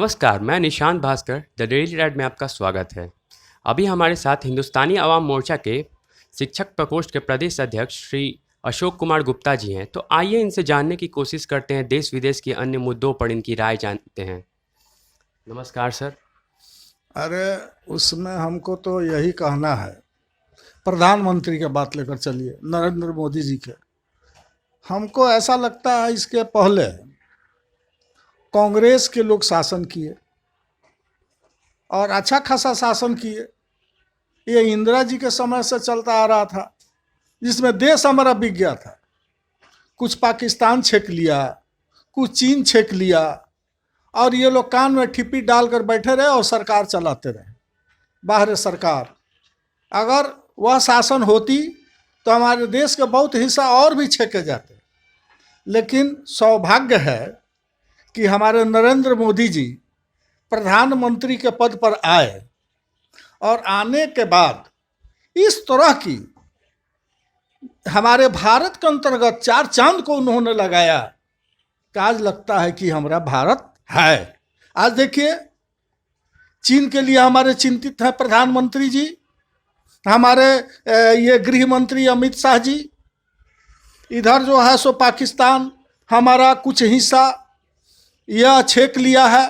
नमस्कार, मैं Nishant Bhaskar the daily red में आपका स्वागत है। अभी हमारे साथ हिंदुस्तानी आवाम मोर्चा के शिक्षक प्रकोष्ठ के प्रदेश अध्यक्ष श्री अशोक कुमार गुप्ता जी हैं। तो आइए इनसे जानने की कोशिश करते हैं, देश विदेश के अन्य मुद्दों पर इनकी राय जानते हैं। नमस्कार सर। अरे उसमें हमको तो यही कहना है, प्रधानमंत्री के बात लेकर चलिए, नरेंद्र मोदी जी के। हमको ऐसा लगता है इसके पहले कांग्रेस के लोग शासन किए और अच्छा खासा शासन किए। ये इंदिरा जी के समय से चलता आ रहा था, जिसमें देश हमारा बिक गया था। कुछ पाकिस्तान छेक लिया, कुछ चीन छेक लिया, और ये लोग कान में ठिप्पी डालकर बैठे रहे और सरकार चलाते रहे, बाहर सरकार। अगर वह शासन होती तो हमारे देश के बहुत हिस्सा और भी छेके जाते। लेकिन सौभाग्य है कि हमारे नरेंद्र मोदी जी प्रधानमंत्री के पद पर आए, और आने के बाद इस तरह की हमारे भारत के अंतर्गत चार चांद को उन्होंने लगाया कि आज लगता है कि हमारा भारत है। आज देखिए, चीन के लिए हमारे चिंतित हैं प्रधानमंत्री जी, हमारे ये गृह मंत्री अमित शाह जी। इधर जो है सो पाकिस्तान हमारा कुछ हिस्सा यह छेक लिया है,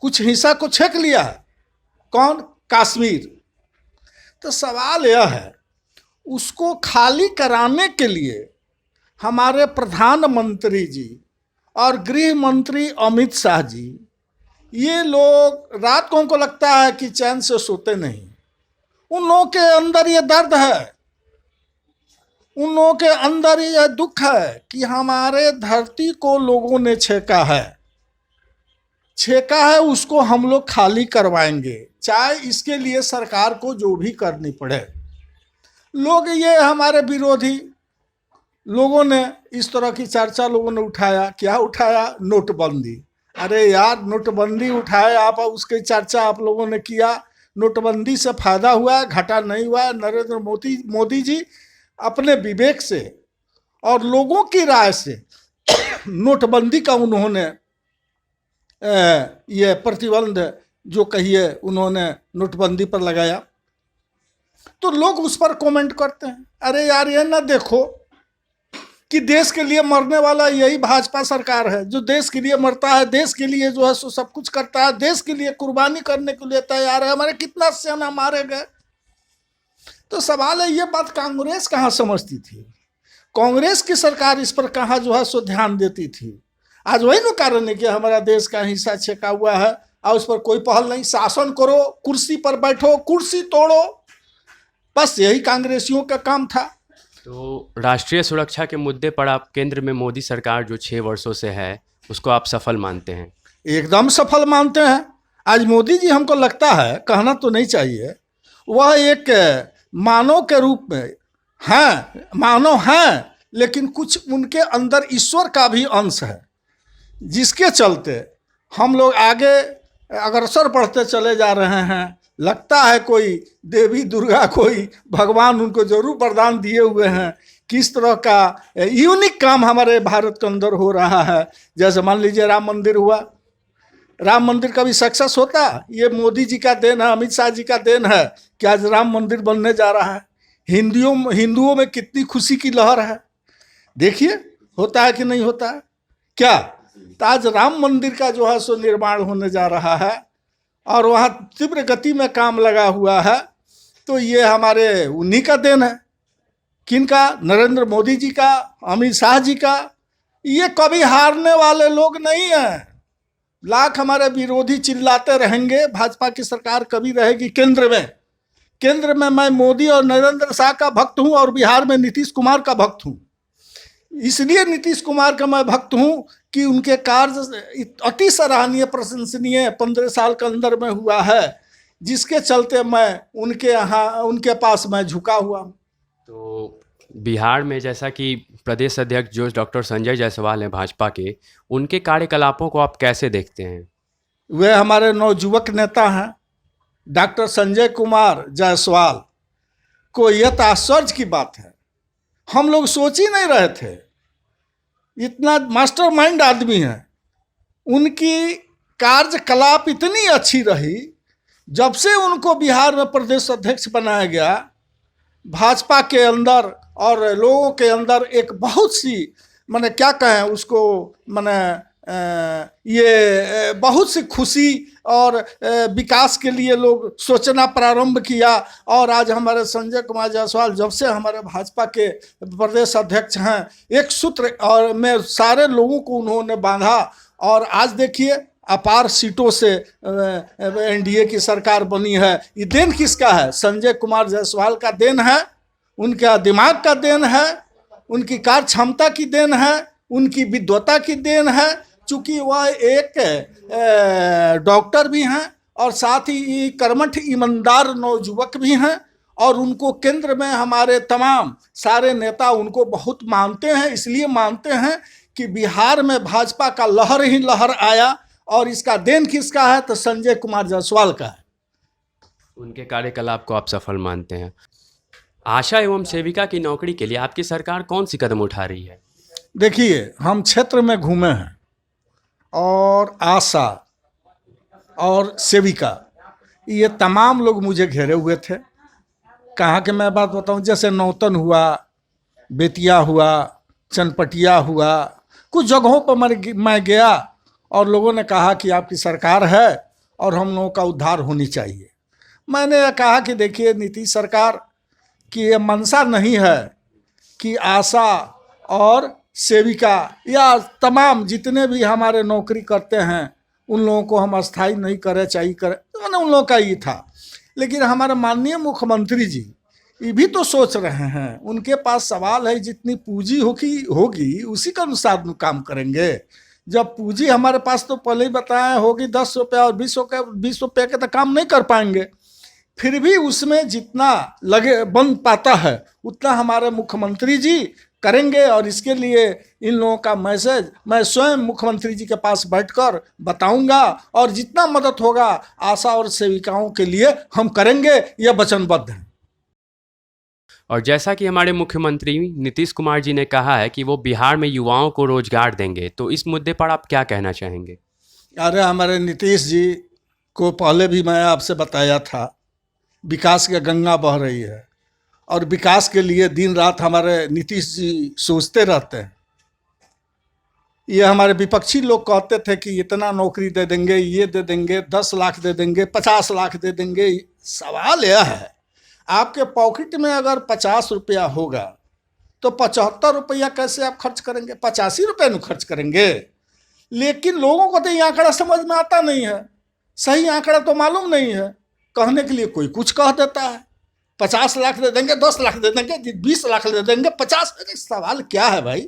कुछ हिस्सा को छेक लिया है। कौन? कश्मीर। तो सवाल यह है, उसको खाली कराने के लिए हमारे प्रधानमंत्री जी और गृह मंत्री अमित शाह जी, ये लोग रात को उनको लगता है कि चैन से सोते नहीं। उन लोगों के अंदर ये दर्द है, उन लोगों के अंदर ये दुख है कि हमारे धरती को लोगों ने छेका है, उसको हम लोग खाली करवाएंगे, चाहे इसके लिए सरकार को जो भी करनी पड़े। लोग, ये हमारे विरोधी लोगों ने इस तरह की चर्चा लोगों ने उठाया। क्या उठाया? नोटबंदी। अरे यार, नोटबंदी उठाए आप, उसकी चर्चा आप लोगों ने किया। नोटबंदी से फायदा हुआ है, घाटा नहीं हुआ है। नरेंद्र मोदी जी अपने विवेक से और लोगों की राय से नोटबंदी का उन्होंने ये प्रतिबंध जो कहिए उन्होंने नोटबंदी पर लगाया। तो लोग उस पर कमेंट करते हैं, अरे यार ये ना देखो कि देश के लिए मरने वाला यही भाजपा सरकार है, जो देश के लिए मरता है, देश के लिए जो है सो सब कुछ करता है, देश के लिए कुर्बानी करने के लिए तैयार है। हमारे कितना सेना मारे गए। तो सवाल है, ये बात कांग्रेस कहाँ समझती थी? कांग्रेस की सरकार इस पर कहाँ जो है सो ध्यान देती थी? आज वही ना कारण है कि हमारा देश का हिस्सा छेका हुआ है और उस पर कोई पहल नहीं। शासन करो, कुर्सी पर बैठो, कुर्सी तोड़ो, बस यही कांग्रेसियों का काम था। तो राष्ट्रीय सुरक्षा के मुद्दे पर आप केंद्र में मोदी सरकार जो 6 वर्षों से है, उसको आप सफल मानते हैं? एकदम सफल मानते हैं। आज मोदी जी, हमको लगता है, कहना तो नहीं चाहिए, वह एक मानव के रूप में हैं, मानव हैं, लेकिन कुछ उनके अंदर ईश्वर का भी अंश है, जिसके चलते हम लोग आगे अग्रसर बढ़ते चले जा रहे हैं। लगता है कोई देवी दुर्गा, कोई भगवान उनको जरूर वरदान दिए हुए हैं। किस तरह का यूनिक काम हमारे भारत के अंदर हो रहा है। जैसे मान लीजिए राम मंदिर हुआ, राम मंदिर कभी सक्सेस होता? ये मोदी जी का देन है, अमित शाह जी का देन है कि आज राम मंदिर बनने जा रहा है। हिंदुओं में कितनी खुशी की लहर है। देखिए, होता है कि नहीं होता है क्या? तो आज राम मंदिर का जो है सो निर्माण होने जा रहा है और वहाँ तीव्र गति में काम लगा हुआ है। तो ये हमारे उन्हीं का देन है। किनका? नरेंद्र मोदी जी का, अमित शाह जी का। ये कभी हारने वाले लोग नहीं हैं। लाख हमारे विरोधी चिल्लाते रहेंगे, भाजपा की सरकार कभी रहेगी केंद्र में मैं मोदी और नरेंद्र शाह का भक्त हूं और बिहार में नीतीश कुमार का भक्त हूं। इसलिए नीतीश कुमार का मैं भक्त हूं कि उनके कार्य अति सराहनीय, प्रशंसनीय 15 साल के अंदर में हुआ है, जिसके चलते मैं उनके पास मैं झुका हुआ। तो बिहार में जैसा कि प्रदेश अध्यक्ष जो डॉक्टर संजय जायसवाल हैं भाजपा के, उनके कार्यकलापों को आप कैसे देखते हैं? वे हमारे नवजुवक नेता हैं, डॉक्टर संजय कुमार जायसवाल को। यह तो आश्चर्य की बात है, हम लोग सोच ही नहीं रहे थे। इतना मास्टरमाइंड आदमी है, उनकी कार्यकलाप इतनी अच्छी रही। जब से उनको बिहार में प्रदेश अध्यक्ष बनाया गया, भाजपा के अंदर और लोगों के अंदर एक बहुत सी माने क्या कहें उसको, माने ये बहुत सी खुशी और विकास के लिए लोग सोचना प्रारंभ किया। और आज हमारे संजय कुमार जायसवाल जब से हमारे भाजपा के प्रदेश अध्यक्ष हैं, एक सूत्र और में सारे लोगों को उन्होंने बांधा। और आज देखिए अपार सीटों से एनडीए की सरकार बनी है। ये देन किसका है? संजय कुमार जायसवाल का देन है, उनका दिमाग का देन है, उनकी कार्य क्षमता की देन है, उनकी विद्वता की देन है। चूंकि वह एक डॉक्टर भी हैं और साथ ही कर्मठ ईमानदार नौजुवक भी हैं, और उनको केंद्र में हमारे तमाम सारे नेता उनको बहुत मानते हैं। इसलिए मानते हैं कि बिहार में भाजपा का लहर ही लहर आया। और इसका देन किसका है? तो संजय कुमार जायसवाल का है। उनके कार्यकलाप को आप सफल मानते हैं। आशा एवं सेविका की नौकरी के लिए आपकी सरकार कौन सी कदम उठा रही है? देखिए, हम क्षेत्र में घूमे हैं और आशा और सेविका ये तमाम लोग मुझे घेरे हुए थे। कहाँ के मैं बात बताऊं, जैसे नौतन हुआ, बेतिया हुआ, चनपटिया हुआ, कुछ जगहों पर मैं गया और लोगों ने कहा कि आपकी सरकार है और हम लोगों का उद्धार होनी चाहिए। मैंने कहा कि देखिए, नीतीश सरकार की ये मंशा नहीं है कि आशा और सेविका या तमाम जितने भी हमारे नौकरी करते हैं उन लोगों को हम अस्थाई नहीं करें, चाहिए करें, मैंने उन लोगों का ही था। लेकिन हमारे माननीय मुख्यमंत्री जी ये भी तो सोच रहे हैं, उनके पास सवाल है, जितनी पूंजी होगी उसी के अनुसार काम करेंगे। जब पूंजी हमारे पास तो पहले ही बताया होगी 10 रुपये और 20 रुपये के तो काम नहीं कर पाएंगे। फिर भी उसमें जितना लगे बन पाता है उतना हमारे मुख्यमंत्री जी करेंगे। और इसके लिए इन लोगों का मैसेज मैं स्वयं मुख्यमंत्री जी के पास बैठकर बताऊंगा, और जितना मदद होगा आशा और सेविकाओं के लिए हम करेंगे, यह वचनबद्ध हैं। और जैसा कि हमारे मुख्यमंत्री नीतीश कुमार जी ने कहा है कि वो बिहार में युवाओं को रोजगार देंगे, तो इस मुद्दे पर आप क्या कहना चाहेंगे? अरे हमारे नीतीश जी को पहले भी मैं आपसे बताया था, विकास की गंगा बह रही है और विकास के लिए दिन रात हमारे नीतीश जी सोचते रहते हैं। ये हमारे विपक्षी लोग कहते थे कि इतना नौकरी दे देंगे, ये दे देंगे, 10 लाख दे देंगे, 50 लाख दे देंगे। सवाल यह है, आपके पॉकेट में अगर 50 रुपया होगा तो 75 रुपया कैसे आप खर्च करेंगे? 85 रुपये में खर्च करेंगे। लेकिन लोगों को तो ये आंकड़ा समझ में आता नहीं है, सही आंकड़ा तो मालूम नहीं है। कहने के लिए कोई कुछ कह देता है, 50 लाख दे देंगे, 10 लाख दे देंगे, 20 लाख दे देंगे, 50। सवाल क्या है भाई?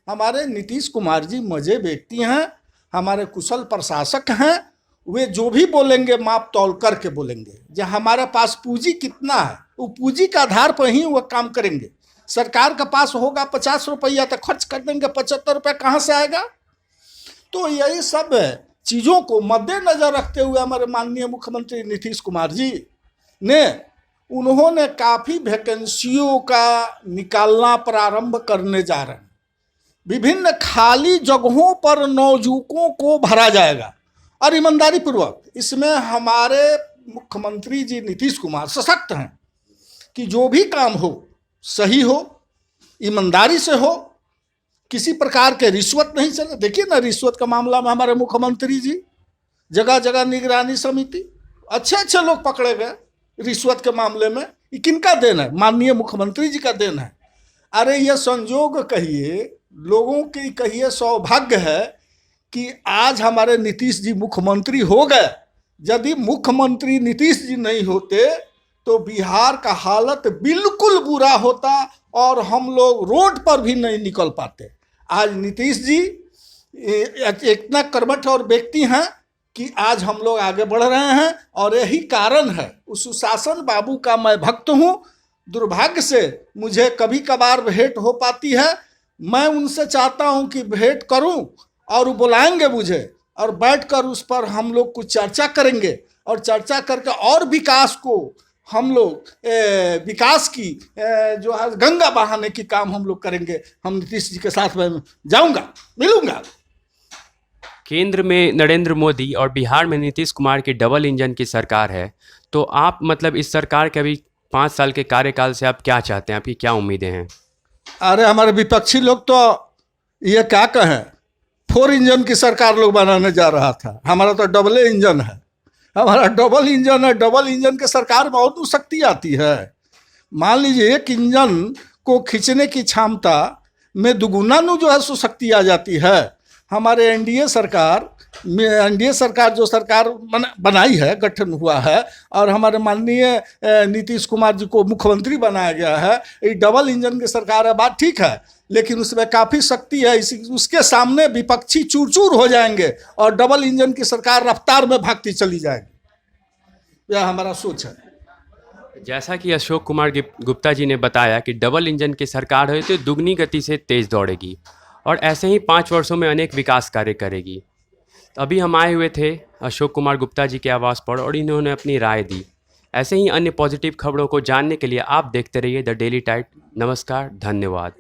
हमारे नीतीश कुमार जी मजे व्यक्ति हैं, हमारे कुशल प्रशासक हैं। वे जो भी बोलेंगे माप तौल करके बोलेंगे। जो हमारे पास पूंजी कितना है, वो पूंजी के आधार पर ही वह काम करेंगे। सरकार के पास होगा 50 रुपया तो खर्च कर देंगे, 75 रुपया कहाँ से आएगा? तो यही सब चीज़ों को मद्देनजर रखते हुए हमारे माननीय मुख्यमंत्री नीतीश कुमार जी ने उन्होंने काफ़ी वैकेंसियों का निकालना प्रारंभ करने जा रहे हैं। विभिन्न खाली जगहों पर नौजुवकों को भरा जाएगा और ईमानदारी पूर्वक। इसमें हमारे मुख्यमंत्री जी नीतीश कुमार सशक्त हैं कि जो भी काम हो सही हो, ईमानदारी से हो, किसी प्रकार के रिश्वत नहीं चले। देखिए ना, रिश्वत का मामला में हमारे मुख्यमंत्री जी जगह जगह निगरानी समिति, अच्छे अच्छे लोग पकड़े गए रिश्वत के मामले में। ये किनका देन है? माननीय मुख्यमंत्री जी का देन है। अरे ये संजोग कहिए, लोगों की कहिए सौभाग्य है कि आज हमारे नीतीश जी मुख्यमंत्री हो गए। यदि मुख्यमंत्री नीतीश जी नहीं होते तो बिहार का हालत बिल्कुल बुरा होता और हम लोग रोड पर भी नहीं निकल पाते। आज नीतीश जी इतना कर्मठ और व्यक्ति हैं कि आज हम लोग आगे बढ़ रहे हैं, और यही कारण है। उस सुशासन बाबू का मैं भक्त हूँ। दुर्भाग्य से मुझे कभी कभार भेंट हो पाती है। मैं उनसे चाहता हूँ कि भेंट करूँ और बुलाएंगे मुझे, और बैठकर उस पर हम लोग कुछ चर्चा करेंगे, और चर्चा करके और विकास को हम लोग विकास की जो है गंगा बहाने की काम हम लोग करेंगे। हम नीतीश जी के साथ में जाऊंगा, मिलूंगा। केंद्र में नरेंद्र मोदी और बिहार में नीतीश कुमार की डबल इंजन की सरकार है, तो आप मतलब इस सरकार के अभी 5 साल के कार्यकाल से आप क्या चाहते हैं, आपकी क्या उम्मीदें हैं? अरे हमारे विपक्षी लोग तो ये क्या कहें, 4 इंजन की सरकार लोग बनाने जा रहा था। हमारा तो डबल इंजन है, हमारा डबल इंजन है। डबल इंजन की सरकार में और शक्ति आती है। मान लीजिए एक इंजन को खींचने की क्षमता में दुगुना जो है सो शक्ति आ जाती है। हमारे एनडीए सरकार जो सरकार बनाई है, गठन हुआ है, और हमारे माननीय नीतीश कुमार जी को मुख्यमंत्री बनाया गया है, ये डबल इंजन की सरकार है। बात ठीक है, लेकिन उसमें काफ़ी शक्ति है। उसके सामने विपक्षी चूर चूर हो जाएंगे और डबल इंजन की सरकार रफ्तार में भागती चली जाएगी। यह हमारा सोच है। जैसा कि अशोक कुमार गुप्ता जी ने बताया कि डबल इंजन की सरकार है तो दुगनी गति से तेज दौड़ेगी और ऐसे ही 5 वर्षों में अनेक विकास कार्य करेगी। तो अभी हम आए हुए थे अशोक कुमार गुप्ता जी के आवास पर और इन्होंने अपनी राय दी। ऐसे ही अन्य पॉजिटिव खबरों को जानने के लिए आप देखते रहिए द डेली टाइट। नमस्कार, धन्यवाद।